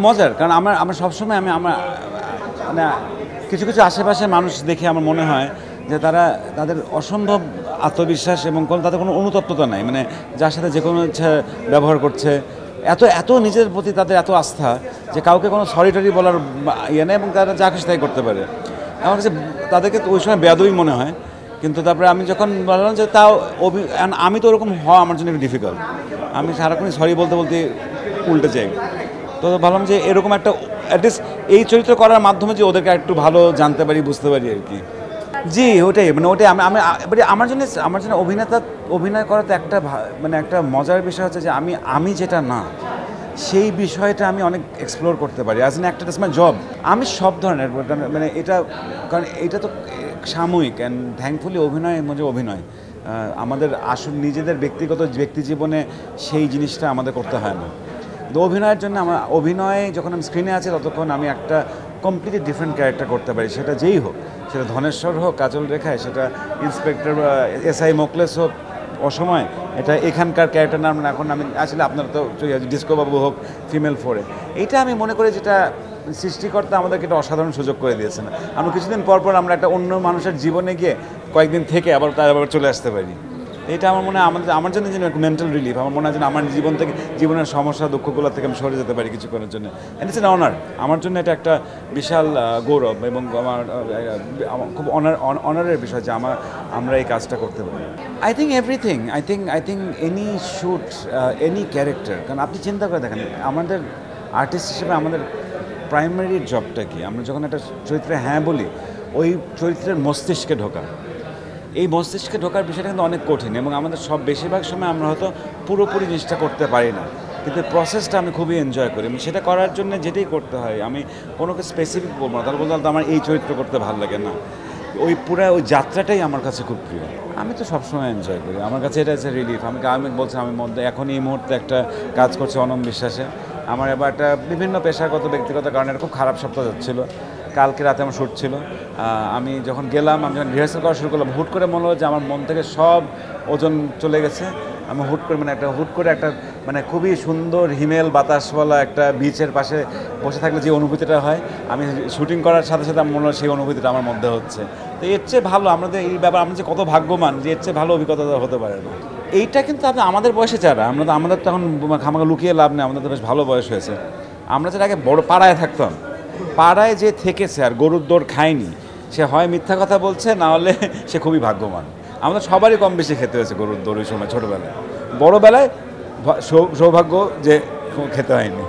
মজার, কারণ আমার সবসময় আমার মানে কিছু কিছু আশেপাশের মানুষ দেখে আমার মনে হয় যে তাদের অসম্ভব আত্মবিশ্বাস এবং তাদের কোনো অনুতপ্ততা নাই, মানে যার সাথে যে কোনো ইচ্ছা ব্যবহার করছে, এত এত নিজের প্রতি তাদের এত আস্থা যে কাউকে কোনো সরি টরি বলার ইয়ে নেই, এবং তারা যা খুশি তাই করতে পারে। আমার কাছে তাদেরকে ওই সময় বেয়াদবি মনে হয়, কিন্তু তারপরে আমি যখন বললাম যে তাও আমি তো ওরকম হওয়া আমার জন্য একটু ডিফিকাল্ট, আমি সারাক্ষণই সরি বলতে বলতে উল্টে যাই। তো ভাবলাম যে এরকম একটা অ্যাটলিস্ট এই চরিত্র করার মাধ্যমে যে ওদেরকে একটু ভালো জানতে পারি, বুঝতে পারি আর কি। জি, ওটাই, মানে ওটাই আমি আমি আমার জন্য অভিনয় করাতে একটা মানে একটা মজার বিষয় হচ্ছে যে আমি যেটা না, সেই বিষয়টা আমি অনেক এক্সপ্লোর করতে পারি as an actor. It's my job. আমি সব ধরনের, মানে এটা, কারণ এটা তো সাময়িক, অ্যান্ড থ্যাঙ্কফুলি অভিনয় মধ্যে অভিনয় আমাদের আসল নিজেদের ব্যক্তিগত ব্যক্তি জীবনে সেই জিনিসটা আমাদের করতে হয় না। তো অভিনয়ের জন্য অভিনয়ে যখন আমি স্ক্রিনে আছি ততক্ষণ আমি একটা কমপ্লিটলি ডিফারেন্ট ক্যারেক্টার করতে পারি, সেটা যেই হোক, সেটা ধনেশ্বর হোক, কাজল রেখায়, সেটা ইন্সপেক্টর এসআই মোকলেস হোক, অসময়, এটা এখানকার ক্যারেক্টার নাম এখন আমি আসলে আপনারা তো ডিস্কো বাবু হোক, ফিমেল 4-এ, এইটা আমি মনে করি যেটা সৃষ্টিকর্তা আমাদেরকে একটা অসাধারণ সুযোগ করে দিয়েছেন। আমরা কিছুদিন পর পর আমরা একটা অন্য মানুষের জীবনে গিয়ে কয়েকদিন থেকে আবার চলে আসতে পারি। এটা আমার মনে হয় আমার জন্য যেন একটা মেন্টাল রিলিফ। আমার মনে হয় যেন আমার জীবনের সমস্যা দুঃখগুলো থেকে আমি সরে যেতে পারি কিছুক্ষণের জন্য। And it's an honour. আমার জন্য এটা একটা বিশাল গৌরব, এবং আমার খুব অনারের বিষয় যে আমরা এই কাজটা করতে পারি। I think everything. I think any shoot, any character. কারণ আপনি চিন্তা করে দেখেন, আমাদের আর্টিস্ট হিসেবে আমাদের প্রাইমারি জবটা কি? আমরা যখন একটা চরিত্রে হ্যাঁ বলি, ওই চরিত্রের মস্তিষ্কে ঢোকা, এই মস্তিষ্কে ঢোকার বিষয়টা কিন্তু অনেক কঠিন, এবং আমাদের বেশিরভাগ সময় আমরা হয়তো পুরোপুরি জিনিসটা করতে পারি না, কিন্তু প্রসেসটা আমি খুবই এনজয় করি। এবং সেটা করার জন্য যেটাই করতে হয়, আমি কোনোকে স্পেসিফিক বলবো না, তাহলে বলতে আমার এই চরিত্র করতে ভালো লাগে না, ওই যাত্রাটাই আমার কাছে খুব প্রিয়। আমি তো সবসময় এনজয় করি, আমার কাছে এটা হচ্ছে রিলিফ। আমি বলছি, আমি এখন এই মুহূর্তে একটা কাজ করছি অনম বিশ্বাসে। আমার এবার একটা বিভিন্ন পেশাগত ব্যক্তিগত কারণে খুব খারাপ সপ্তাহ যাচ্ছিলো। কালকে রাতে আমার শ্যুট ছিল। আমি যখন রিহার্সাল করা শুরু করলাম, হুট করে মনে হলো যে আমার মন থেকে সব ওজন চলে গেছে। আমি হুট করে একটা মানে খুবই সুন্দর হিমেল বাতাসওয়ালা একটা বিচের পাশে বসে থাকলে যে অনুভূতিটা হয়, আমি শুটিং করার সাথে সাথে আমার মনে হয় সেই অনুভূতিটা আমার মধ্যে হচ্ছে। তো এর চেয়ে ভালো আমাদের এই ব্যাপার, আমরা যে কত ভাগ্যবান যে এর চেয়ে ভালো অভিজ্ঞতা হতে পারে না। এইটা কিন্তু আমাদের বয়সে যারা, আমাদের তখন খামাখা লুকিয়ে লাভ নেই, আমাদের তো বেশ ভালো বয়স হয়েছে। আমরা যেটা আগে বড় পাড়ায় থাকতাম, পাড়ায় যে থেকেছে আর গরুর দৌড় খায়নি, সে হয় মিথ্যা কথা বলছে, না হলে সে খুবই ভাগ্যবান। আমাদের সবারই কম বেশি খেতে হয়েছে গরুর দৌড় ওই সময় ছোটোবেলায়। বড়োবেলায় সৌভাগ্য যে খেতে হয়নি।